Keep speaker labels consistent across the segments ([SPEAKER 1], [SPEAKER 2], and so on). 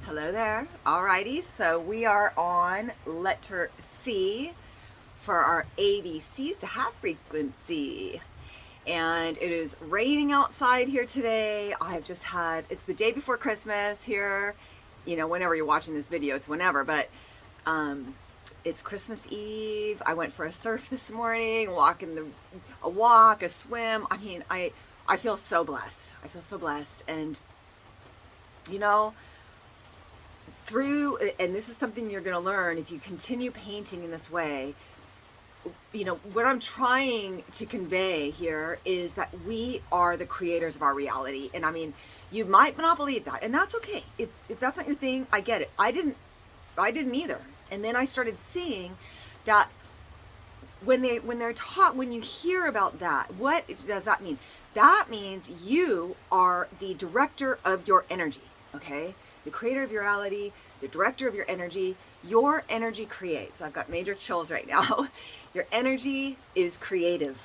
[SPEAKER 1] Hello there. Alrighty, so we are on letter C for our ABCs to have frequency. And it is raining outside here today. I've just had, it's the day before Christmas here. You know, whenever you're watching this video, it's whenever, but it's Christmas Eve. I went for a surf this morning, a swim. I mean, I feel so blessed. I feel so blessed. And, you know, and this is something you're going to learn if you continue painting in this way. You know, what I'm trying to convey here is that we are the creators of our reality. And I mean, you might not believe that, and that's okay. If that's not your thing, I get it. I didn't either. And then I started seeing that when they're taught, when you hear about that, what does that mean? That means you are the director of your energy, okay? The creator of your reality, the director of your energy. Your energy creates. I've got major chills right now. Your energy is creative.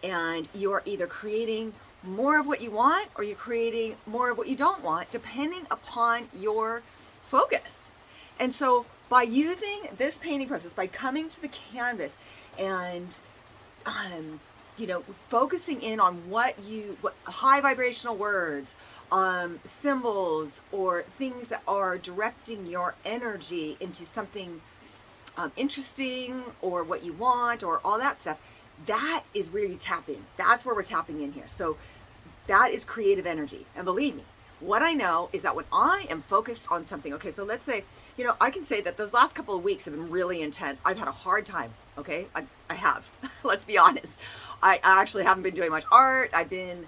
[SPEAKER 1] And you're either creating more of what you want or you're creating more of what you don't want, depending upon your focus. And so by using this painting process, by coming to the canvas and you know, focusing in on what high vibrational words, symbols, or things that are directing your energy into something interesting, or what you want, or all that stuff, that is where you tap in. That's where we're tapping in here. So that is creative energy. And believe me, what I know is that when I am focused on something, okay, so let's say, you know, I can say that those last couple of weeks have been really intense. I've had a hard time, okay? I have, let's be honest. I actually haven't been doing much art. I've been,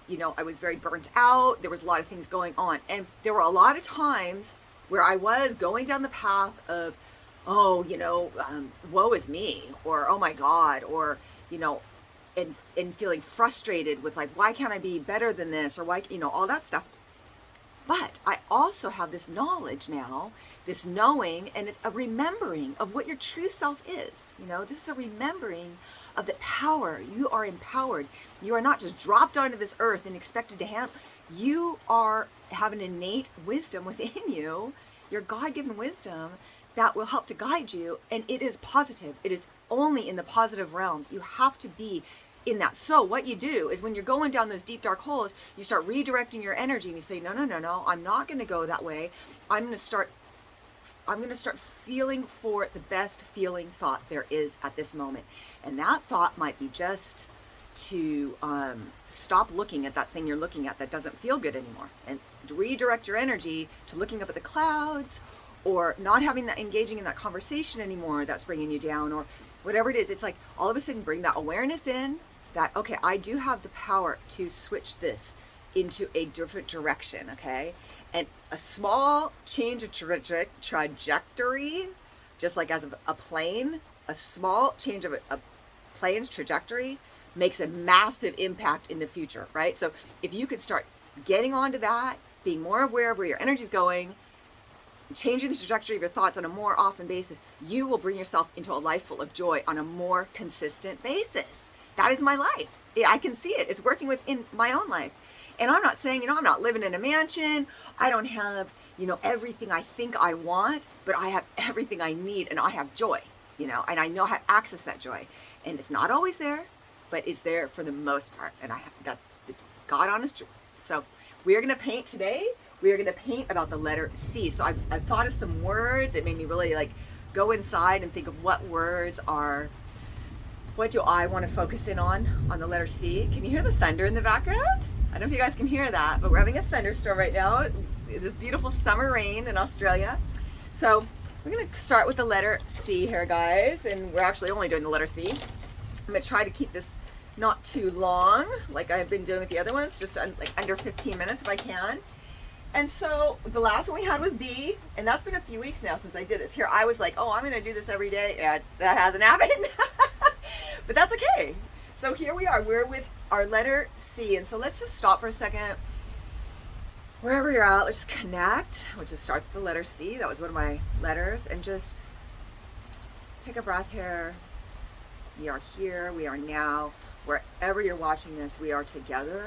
[SPEAKER 1] you know, I was very burnt out. There was a lot of things going on. And there were a lot of times where I was going down the path of, oh, you know, woe is me, or oh my God, or, you know, and feeling frustrated with like, why can't I be better than this? Or why, you know, all that stuff. But I also have this knowledge now, this knowing, and it's a remembering of what your true self is. You know, this is a remembering of the power. You are empowered. You are not just dropped onto this earth and expected to handle. You have an innate wisdom within you, your God-given wisdom that will help to guide you. And it is positive. It is only in the positive realms. You have to be in that. So what you do is when you're going down those deep, dark holes, you start redirecting your energy and you say, no, I'm not going to go that way. I'm going to start feeling for the best feeling thought there is at this moment. And that thought might be just to stop looking at that thing you're looking at that doesn't feel good anymore, and redirect your energy to looking up at the clouds, or not having that, engaging in that conversation anymore that's bringing you down, or whatever it is. It's like all of a sudden bring that awareness in that, okay, I do have the power to switch this into a different direction, okay? And a small change of trajectory, just like as a plane, a small change of a plane's trajectory makes a massive impact in the future, right? So if you could start getting onto that, being more aware of where your energy is going, changing the trajectory of your thoughts on a more often basis, you will bring yourself into a life full of joy on a more consistent basis. That is my life. I can see it. It's working within my own life. And I'm not saying, you know, I'm not living in a mansion. I don't have, you know, everything I think I want, but I have everything I need, and I have joy, you know, and I know how to access that joy. And it's not always there, but it's there for the most part. And that's the God honest truth. So we are going to paint today. We are going to paint about the letter C. So I've thought of some words. It made me really like go inside and think of what do I want to focus in on the letter C. Can you hear the thunder in the background? I don't know if you guys can hear that, but we're having a thunderstorm right now. This beautiful summer rain in Australia. So we're going to start with the letter C here, guys. And we're actually only doing the letter C. I'm going to try to keep this not too long, like I've been doing with the other ones, just like under 15 minutes if I can. And so the last one we had was B, and that's been a few weeks now since I did this. Here I was like, oh, I'm going to do this every day. Yeah, that hasn't happened. But that's okay. So here we are. We're with our letter C. And so let's just stop for a second. Wherever you're at, let's just connect, which just starts with the letter C. That was one of my letters. And just take a breath here. We are here. We are now. Wherever you're watching this, we are together.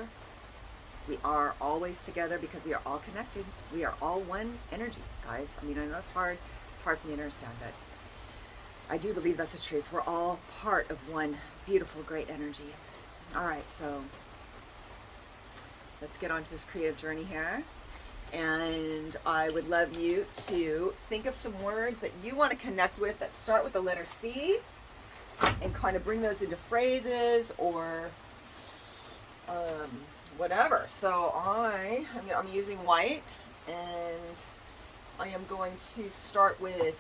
[SPEAKER 1] We are always together because we are all connected. We are all one energy, guys. I mean, I know it's hard for me to understand, but I do believe that's the truth. We're all part of one beautiful, great energy. All right, so let's get on to this creative journey here. And I would love you to think of some words that you want to connect with that start with the letter C, and kind of bring those into phrases or whatever. So I'm using white, and I am going to start with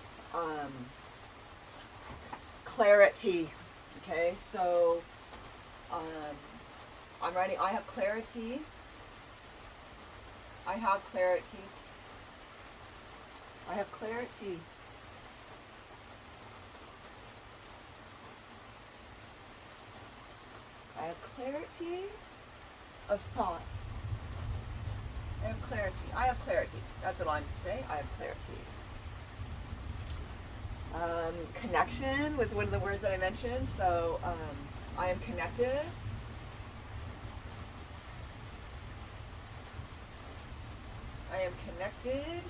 [SPEAKER 1] clarity. Okay, so I'm writing, I have clarity. I have clarity. I have clarity. I have clarity of thought. I have clarity. I have clarity. That's what I'm to say. I have clarity. Connection was one of the words that I mentioned. So I am connected. I am connected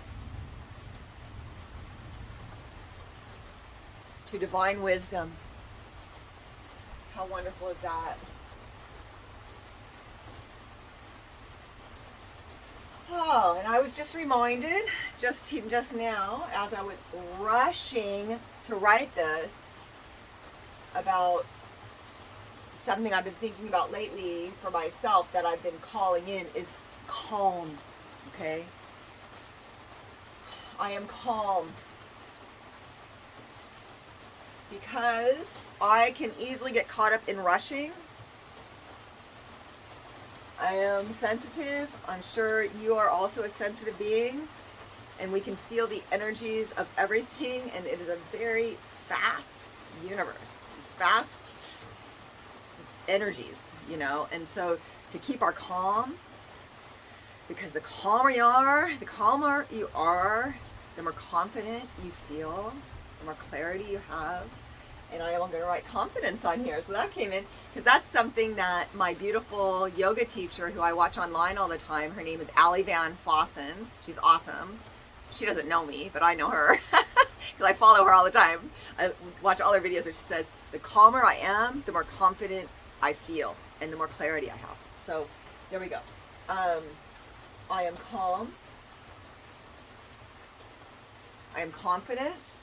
[SPEAKER 1] to divine wisdom. How wonderful is that? Oh, and I was just reminded just now as I was rushing to write this about something I've been thinking about lately for myself that I've been calling in is calm. Okay? I am calm because I can easily get caught up in rushing. I am sensitive. I'm sure you are also a sensitive being, and we can feel the energies of everything, and it is a very fast universe, fast energies, you know. And so to keep our calm, because the calmer you are, the more confident you feel, the more clarity you have. And I am going to write confidence on here. So that came in because that's something that my beautiful yoga teacher, who I watch online all the time, her name is Allie Van Fossen. She's awesome. She doesn't know me, but I know her because I follow her all the time. I watch all her videos where she says, the calmer I am, the more confident I feel and the more clarity I have. So there we go. I am calm. I am confident.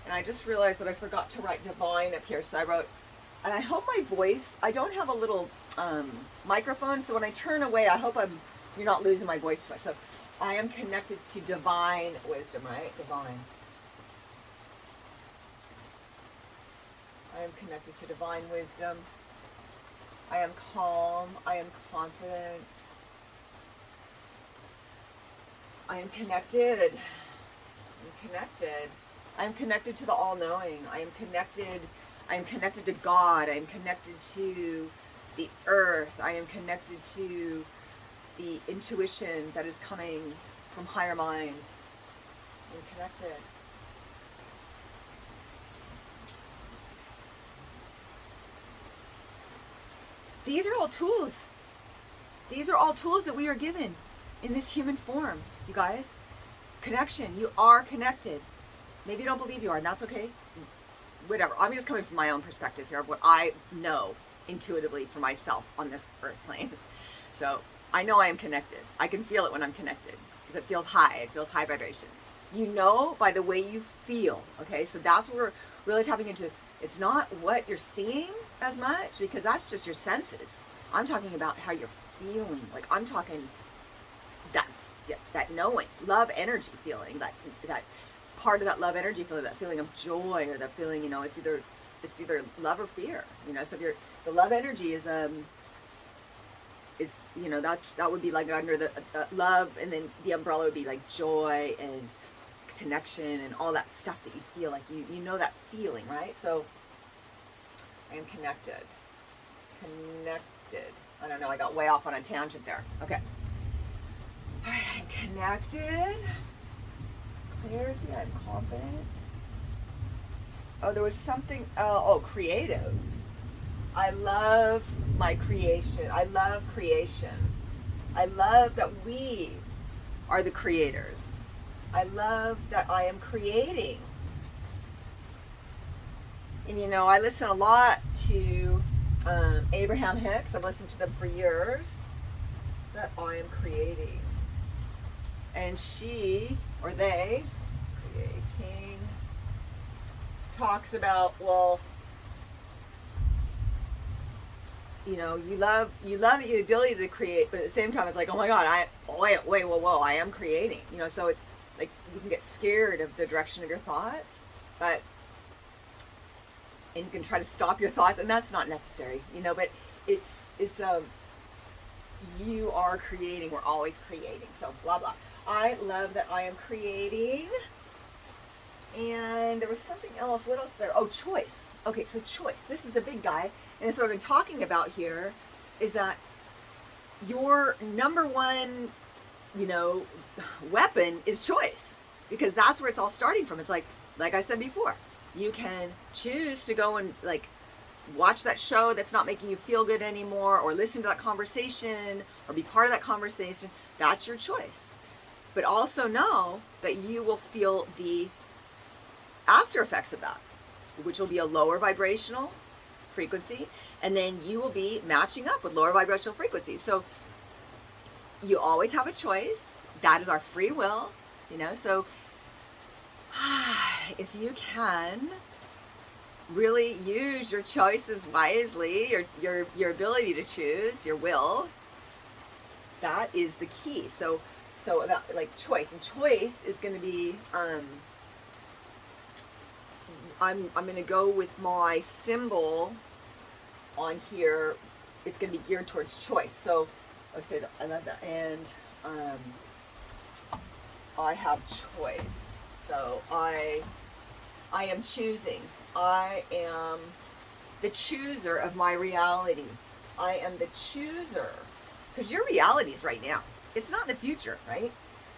[SPEAKER 1] And I just realized that I forgot to write divine up here. So I wrote, and I hope my voice, I don't have a little microphone, so when I turn away, I hope you're not losing my voice too much. So I am connected to divine wisdom, right? Divine. I am connected to divine wisdom. I am calm. I am confident. I am connected. I'm connected. I am connected to the all-knowing. I am connected to God. I am connected to the earth. I am connected to the intuition that is coming from higher mind. I'm connected. These are all tools. These are all tools that we are given in this human form, you guys. Connection. You are connected. Maybe you don't believe you are, and that's okay. Whatever. I'm just coming from my own perspective here of what I know intuitively for myself on this earth plane. So I know I am connected. I can feel it when I'm connected because it feels high. It feels high vibration. You know by the way you feel. Okay, so that's what we're really tapping into. It's not what you're seeing as much because that's just your senses. I'm talking about how you're feeling. Like I'm talking that knowing, love energy feeling, that part of that love energy feeling, that feeling of joy, or that feeling, you know, it's either love or fear, you know. So if the love energy is you know, that would be like under the love, and then the umbrella would be like joy and connection and all that stuff that you feel like you know that feeling, right? So I am connected. I don't know, I got way off on a tangent there. Okay, connected. Clarity, I'm confident. Oh, there was something, creative. I love my creation. I love creation. I love that we are the creators. I love that I am creating. And you know, I listen a lot to Abraham Hicks. I've listened to them for years. That I am creating. And she, or they, creating, talks about, well, you know, you love the ability to create, but at the same time, it's like, oh my God, whoa, I am creating. You know, so it's like you can get scared of the direction of your thoughts, and you can try to stop your thoughts, and that's not necessary, you know. But it's you are creating. We're always creating. So blah blah. I love that I am creating. And there was something else. What else? Choice. Okay, so choice. This is the big guy. And it's what I've been talking about here is that your number one, you know, weapon is choice. Because that's where it's all starting from. It's like I said before, you can choose to go and like watch that show that's not making you feel good anymore, or listen to that conversation, or be part of that conversation. That's your choice. But also know that you will feel the after effects of that, which will be a lower vibrational frequency, and then you will be matching up with lower vibrational frequencies. So you always have a choice. That is our free will, you know. So if you can really use your choices wisely, your ability to choose, your will, that is the key. So about like choice, and choice is going to be I'm going to go with my symbol on here. It's going to be geared towards choice. So I say that I love that, and I have choice. So I am choosing. I am the chooser of my reality. I am the chooser, because your reality is right now. It's not in the future, right?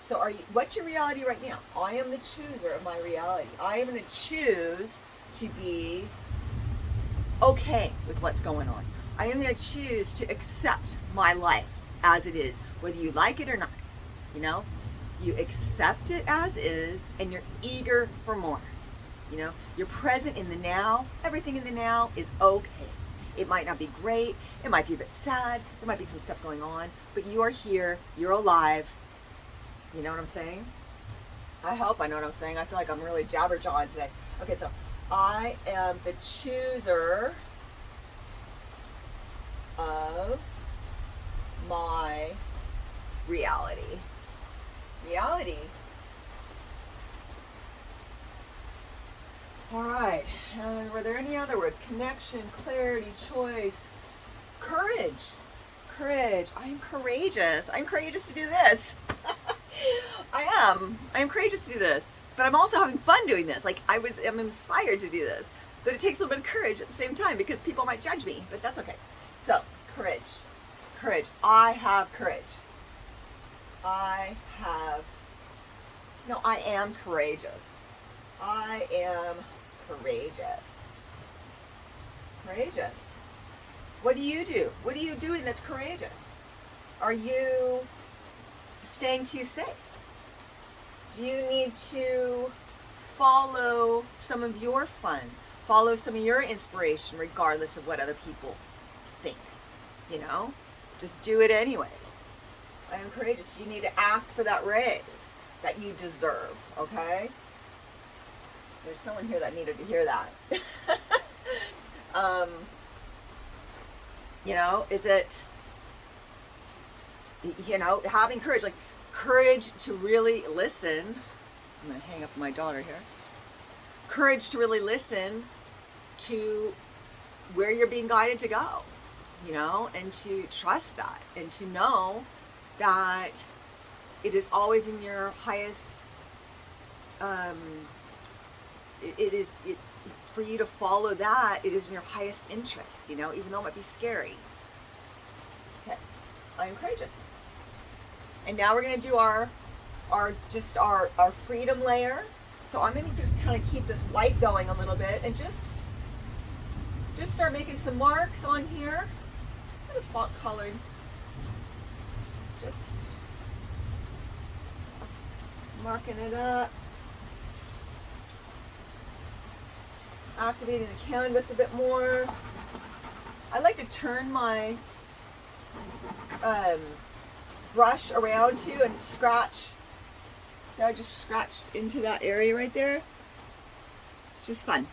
[SPEAKER 1] So what's your reality right now? I am the chooser of my reality. I am going to choose to be okay with what's going on. I am going to choose to accept my life as it is, whether you like it or not. You know, you accept it as is, and you're eager for more. You know, you're present in the now. Everything in the now is okay. It might not be great. It might be a bit sad. There might be some stuff going on, but you are here. You're alive. You know what I'm saying? I hope I know what I'm saying. I feel like I'm really jabber-jawing today. Okay, so I am the chooser of my reality. Reality. All right. Were there any other words? Connection, clarity, choice, courage. Courage. I'm courageous. I'm courageous to do this. I am courageous to do this, but I'm also having fun doing this. Like I'm inspired to do this, but it takes a little bit of courage at the same time, because people might judge me, but that's okay. So courage. I have courage. I am courageous. I am courageous. Courageous. What do you do? What are you doing that's courageous? Are you staying too safe? Do you need to follow some of your fun? Follow some of your inspiration, regardless of what other people think? You know? Just do it anyways. I am courageous. You need to ask for that raise that you deserve, okay? There's someone here that needed to hear that. You know, is it, you know, having courage, like courage to really listen. I'm going to hang up my daughter here. Courage to really listen to where you're being guided to go, you know, and to trust that, and to know that it is always in your highest, for you to follow that, it is in your highest interest, you know, even though it might be scary. Okay, I am courageous. And now we're going to do our our freedom layer. So I'm going to just kind of keep this white going a little bit and just start making some marks on here. A bit of font coloring. Just marking it up. Activating the canvas a bit more. I like to turn my brush around too and scratch. So I just scratched into that area right there. It's just fun.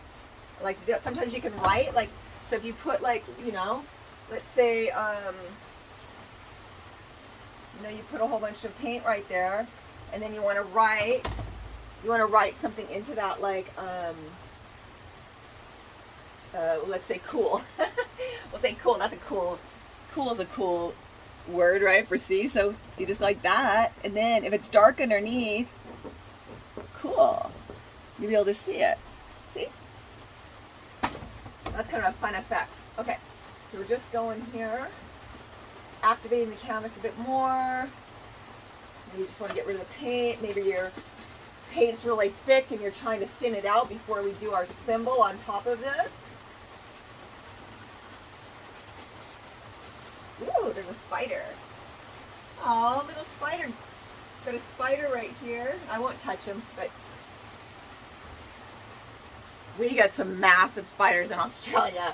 [SPEAKER 1] I like to do it. Sometimes you can write, like, so if you put, like, you know, let's say, you know, you put a whole bunch of paint right there, and then you want to write something into that, like, let's say cool. We'll say cool. That's a cool. Cool is a cool word, right, for C. So you just like that, and then if it's dark underneath, cool, you'll be able to see it. See? That's kind of a fun effect. Okay, so we're just going here, activating the canvas a bit more. Maybe you just want to get rid of the paint. Maybe your paint's really thick and you're trying to thin it out before we do our symbol on top of this. Ooh, there's a spider. Oh, little spider. Got a spider right here. I won't touch him, but we get some massive spiders in Australia.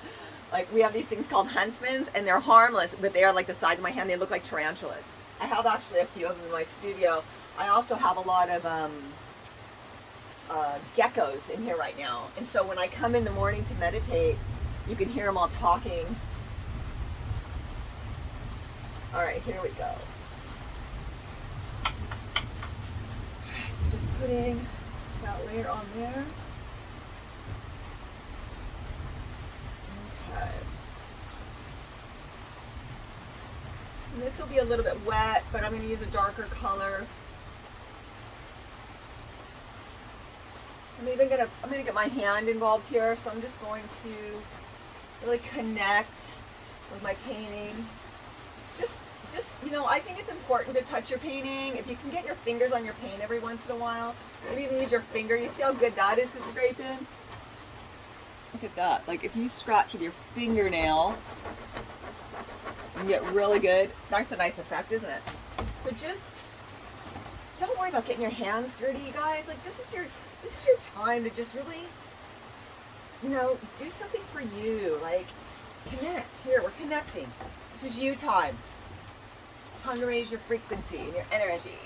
[SPEAKER 1] Like, we have these things called huntsmans, and they're harmless, but they are like the size of my hand. They look like tarantulas. I have actually a few of them in my studio. I also have a lot of geckos in here right now. And so when I come in the morning to meditate, you can hear them all talking. All right, here we go. So just putting that layer on there. Okay. And this will be a little bit wet, but I'm going to use a darker color. I'm going to get my hand involved here, so I'm just going to really connect with my painting. Just, you know, I think it's important to touch your painting. If you can get your fingers on your paint every once in a while, maybe even use your finger. You see how good that is to scrape in? Look at that. Like, if you scratch with your fingernail, you can get really good. That's a nice effect, isn't it? So just don't worry about getting your hands dirty, you guys. Like, this is your time to just really, you know, do something for you. Like, connect. Here, we're connecting. This is you time. It's time to raise your frequency and your energy.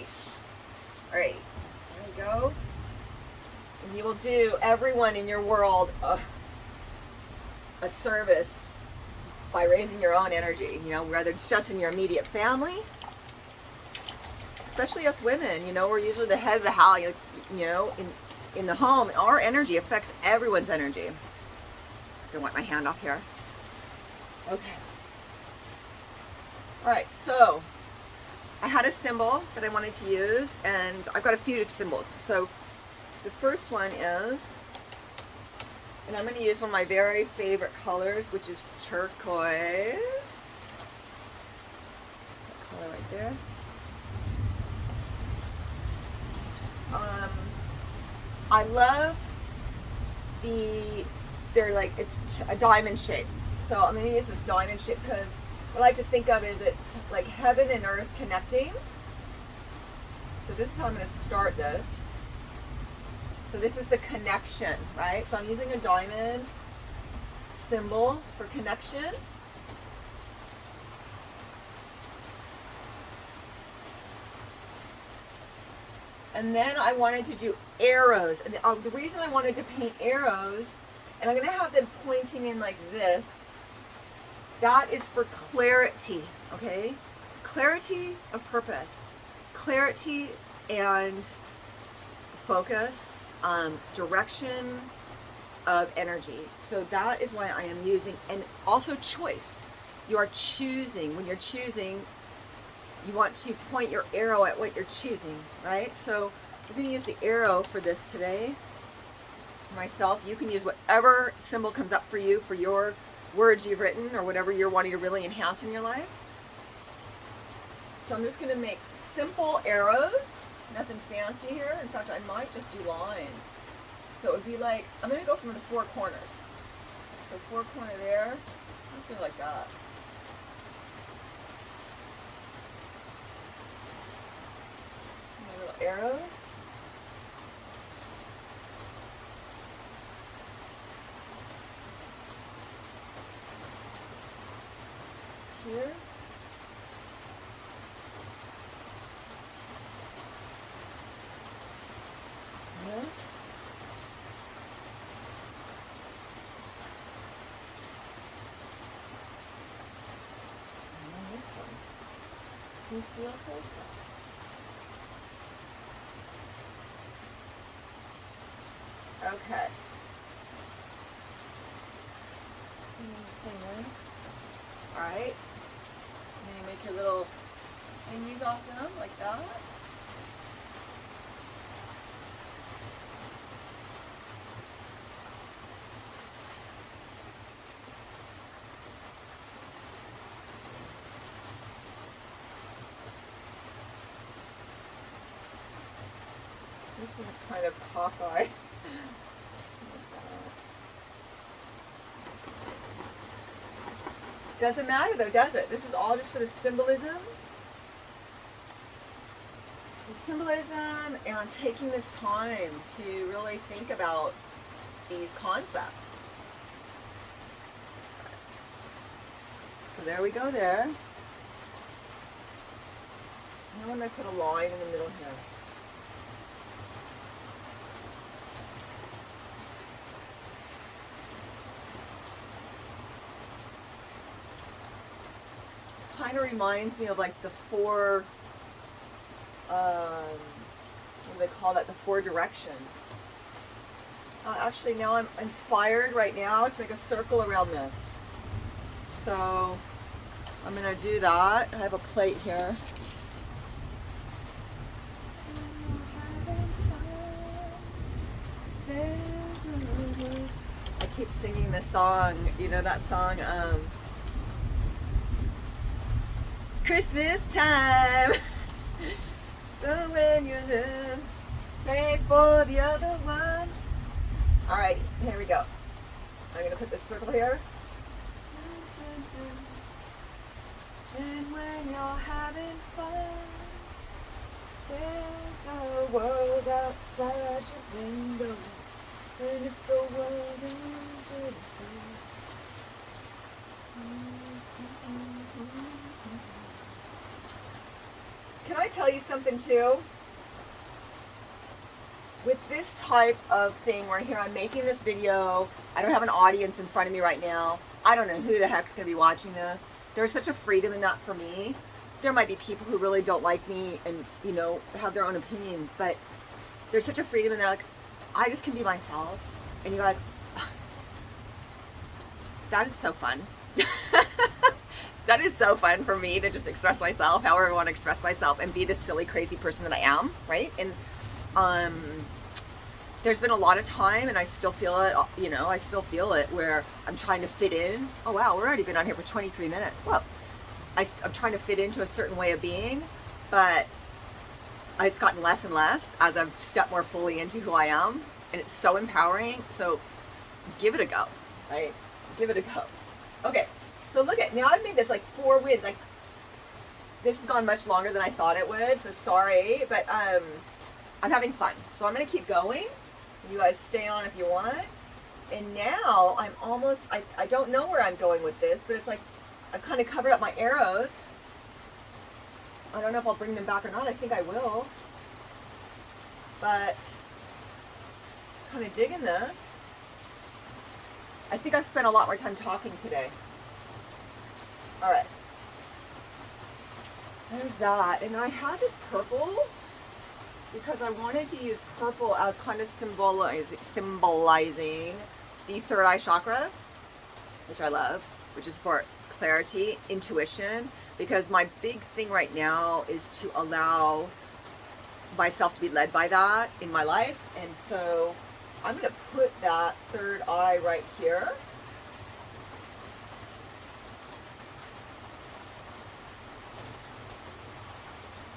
[SPEAKER 1] All right, there we go. And you will do everyone in your world a service by raising your own energy, you know, whether it's just in your immediate family, especially us women, you know, we're usually the head of the house, you know, in the home. Our energy affects everyone's energy. I'm just gonna wipe my hand off here. Okay. All right, so I had a symbol that I wanted to use, and I've got a few symbols. So the first one is, and I'm going to use one of my very favorite colors, which is turquoise. That color right there. I love they're like, it's a diamond shape. So I'm going to use this diamond shape because what I like to think of is it's like heaven and earth connecting. So this is how I'm going to start this. So this is the connection, right? So I'm using a diamond symbol for connection. And then I wanted to do arrows. And the reason I wanted to paint arrows, and I'm going to have them pointing in like this, that is for clarity, okay? Clarity of purpose, clarity and focus, direction of energy. So that is why I am using, and also choice. You are choosing. When you're choosing, you want to point your arrow at what you're choosing, right? So we're going to use the arrow for this today. Myself, you can use whatever symbol comes up for you, for your words you've written, or whatever you're wanting to really enhance in your life. So I'm just going to make simple arrows, nothing fancy. fancy here. In fact, I might just do lines. So it would be like, I'm going to go from the four corners. So four corner there, let's go like that. And little arrows. Here. This. And then this one. Can you see okay? Okay. Same way. Alright. And then you make your little thingies off them like that. This one's kind of cockeyed. Doesn't matter though, does it? This is all just for the symbolism. The symbolism and taking this time to really think about these concepts. So there we go there. Now I'm going to put a line in the middle here. Kind of reminds me of like the four, what do they call that? The four directions. Actually, now I'm inspired right now to make a circle around this. So I'm going to do that. I have a plate here. I keep singing this song. You know that song? Christmas time. So when you're there, pray for the other ones. Alright, here we go. I'm going to put this circle here. And when you're having fun, there's a world outside your window, and it's a world in Can I tell you something too? With this type of thing where here I'm making this video, I don't have an audience in front of me right now. I don't know who the heck's going to be watching this. There's such a freedom in that for me. There might be people who really don't like me and, you know, have their own opinion, but there's such a freedom in there. Like, I just can be myself. And you guys, that is so fun. That is so fun for me to just express myself however I want to express myself and be this silly, crazy person that I am, right? And there's been a lot of time, and I still feel it, you know, I still feel it, where I'm trying to fit in. Oh, wow, we're already been on here for 23 minutes. Well, I'm trying to fit into a certain way of being, but it's gotten less and less as I've stepped more fully into who I am, and it's so empowering. So give it a go, right? Give it a go. Okay. So look at, now I've made this like 4 winds. Like, this has gone much longer than I thought it would, so sorry, but I'm having fun. So I'm going to keep going. You guys stay on if you want. And now I'm almost, I don't know where I'm going with this, but it's like I've kind of covered up my arrows. I don't know if I'll bring them back or not. I think I will. But kind of digging this. I think I've spent a lot more time talking today. All right, there's that. And I had this purple because I wanted to use purple as kind of symbolizing the third eye chakra, which I love, which is for clarity, intuition, because my big thing right now is to allow myself to be led by that in my life. And so I'm going to put that third eye right here.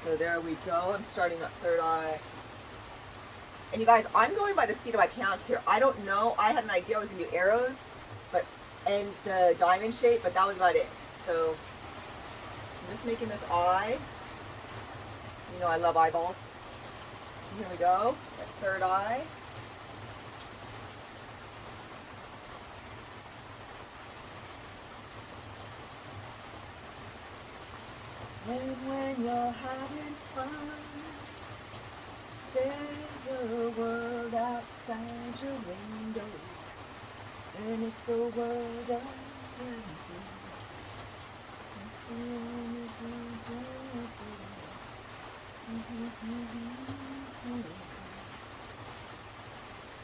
[SPEAKER 1] So there we go. I'm starting that third eye And you guys, I'm going by the seat of my pants here. I don't know. I had an idea I was going to do arrows, but and the diamond shape, but that was about it. So I'm just making this eye. You know I love eyeballs. Here we go. That third eye. And when you're having fun, there's a world outside your window, and it's a world of beauty.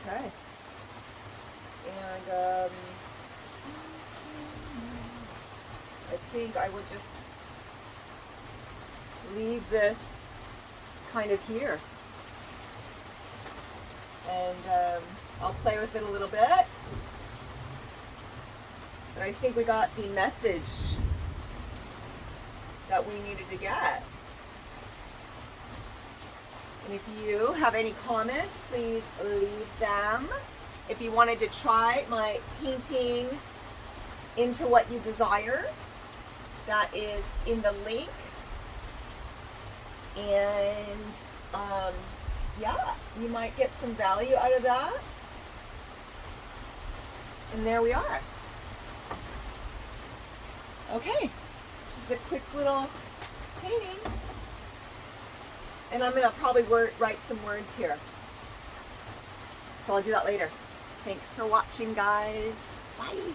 [SPEAKER 1] Okay. And I think I would just leave this kind of here. And I'll play with it a little bit. But I think we got the message that we needed to get. And if you have any comments, please leave them. If you wanted to try my painting into what you desire, that is in the link. And yeah, you might get some value out of that. And there we are. Okay, just a quick little painting. And I'm gonna probably write some words here. So I'll do that later. Thanks for watching, guys. Bye.